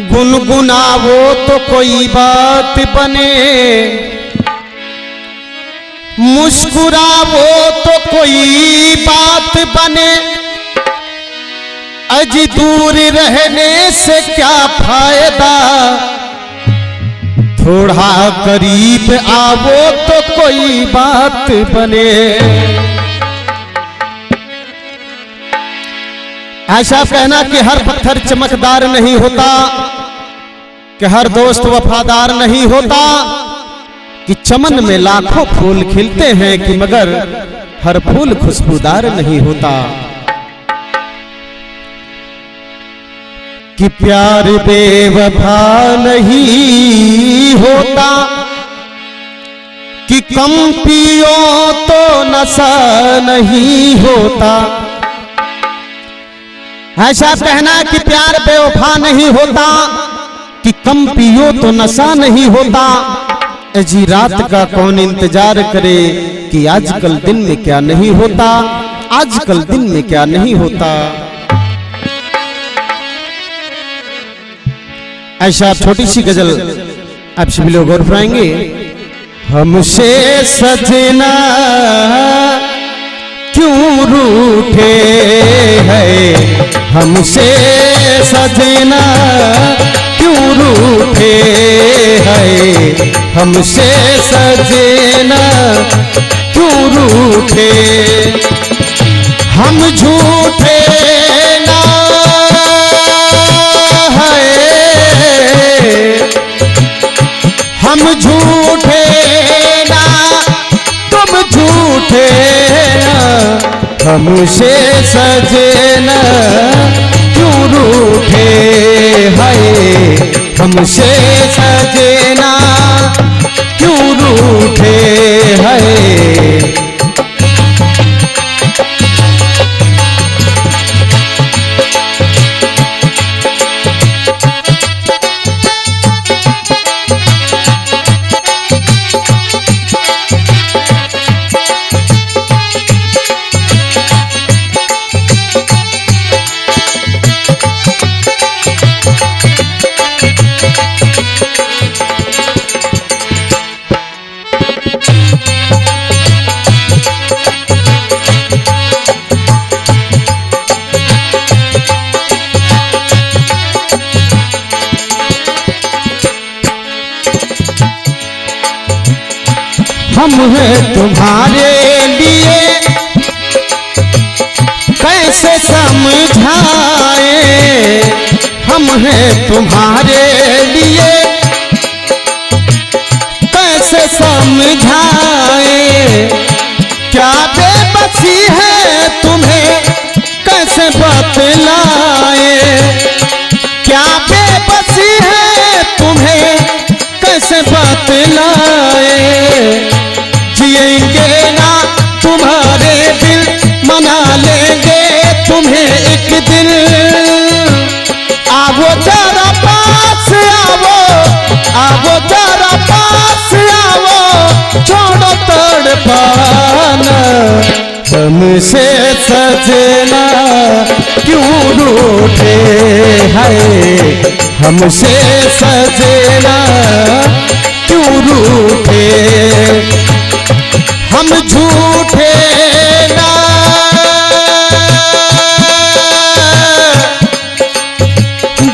गुनगुनावो तो कोई बात बने, मुस्कुरावो तो कोई बात बने, अजी दूर रहने से क्या फायदा, थोड़ा करीब आवो तो कोई बात बने। ऐसा कहना कि हर पत्थर चमकदार नहीं होता, कि हर दोस्त वफादार नहीं होता, कि चमन में लाखों फूल खिलते हैं कि मगर हर फूल खुशबूदार नहीं होता, कि प्यार बेवफा नहीं होता, कि कम पियो तो नशा नहीं होता। ऐसा कहना कि प्यार बेवफा नहीं होता, कि कम पियो तो नशा नहीं होता, जी रात का कौन इंतजार करे कि आजकल दिन में क्या नहीं होता, आजकल दिन में क्या नहीं होता। ऐसा छोटी सी गजल आप सभी लोग गौर फरमाएंगे। हमसे सजना क्यों रूठे है, हमसे सजना क्यों रूठे है, हमसे सजना क्यों रूठे, हम झूठे ना है, हम झूठे ना तुम झूठे ना, हमसे सजना क्यों रूठे है, हमसे सजना क्यों रूठे है। हम हैं तुम्हारे लिए कैसे समझाए, हम हैं तुम्हारे लिए कैसे समझाए, क्या बेबसी है तुम्हें कैसे बतलाए, क्या बेबसी है तुम्हें कैसे बतलाए, जिएंगे ना तुम्हारे दिल मना लेंगे तुम्हें एक दिन, आवो जरा पास आवो, आवो जरा पास आवो, छोड़ो तड़पाना, हमसे सजना क्यों रूठे है, हमसे सजना क्यों रूठे, हम झूठे ना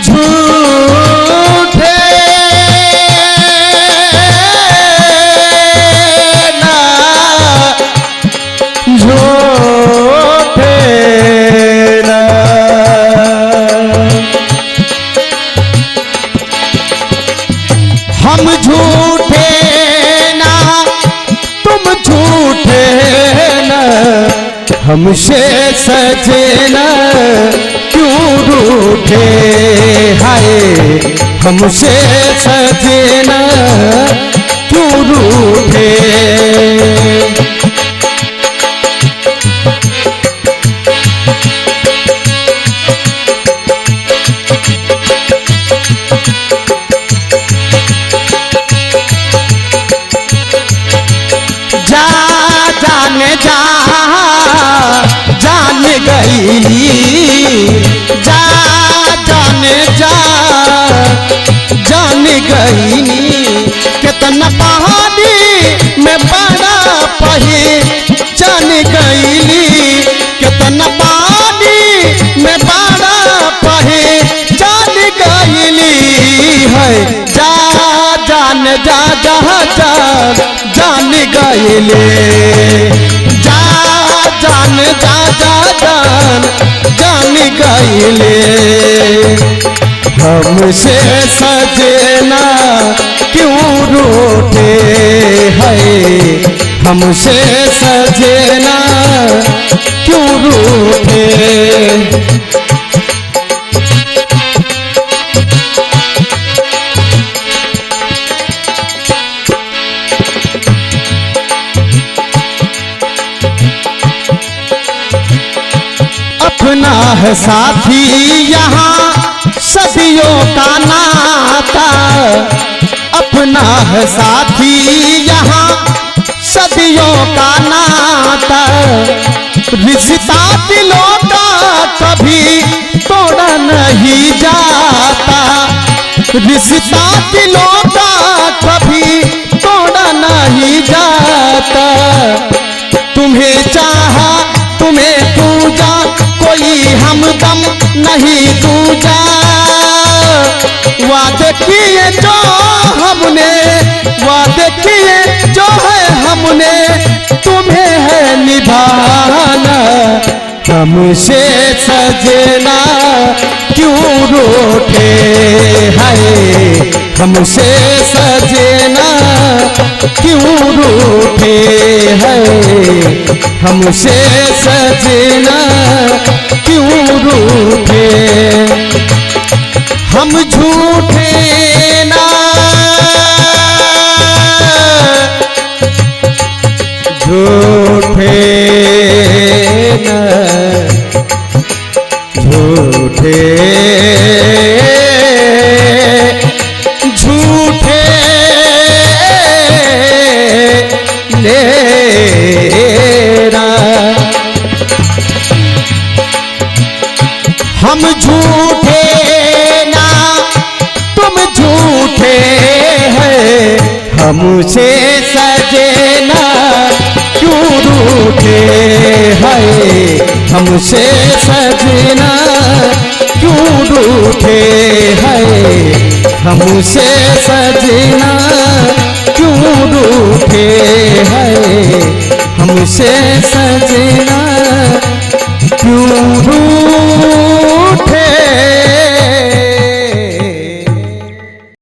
झूठे ना झूठे ना, हम झूठे ना तुम झूठे ना, हमसे सजना क्यों रूठे हाय, हमसे सजना क्यों रूठे। जान गईनी कितना पहाड़ी में बड़ा पहचान गईनी कितना पहाड़ी में बड़ा पहचान गईनी है जा जान जा जा जान गईले जा जान जा जा जान गईले हमसे सजना क्यों रूठे है हमसे सजना क्यों रूठे अपना है साथी यहाँ सदियों का नाता अपना है साथी यहाँ सदियों का नाता रिश्ता दिलों का कभी तोड़ा नहीं जाता रिश्ता दिलों का कभी तोड़ा नहीं जाता तुम्हें चाहा तुम्हें पूजा कोई हमदम नहीं दूजा वादे किए जो हमने वादे किए जो है हमने तुम्हें है निभाना हमसे सजना क्यों रूठे है हमसे सजना क्यों रूठे है हमसे सजना क्यों रूठे हम झूठे ना झूठे ना झूठे झूठे लेना हम झूठे ना तुम झूठे हैं हमसे सजना क्यों रूठे हैं हमसे सजना क्यों रूठे हैं हमसे सजना क्यों रूठे हैं हमसे सजना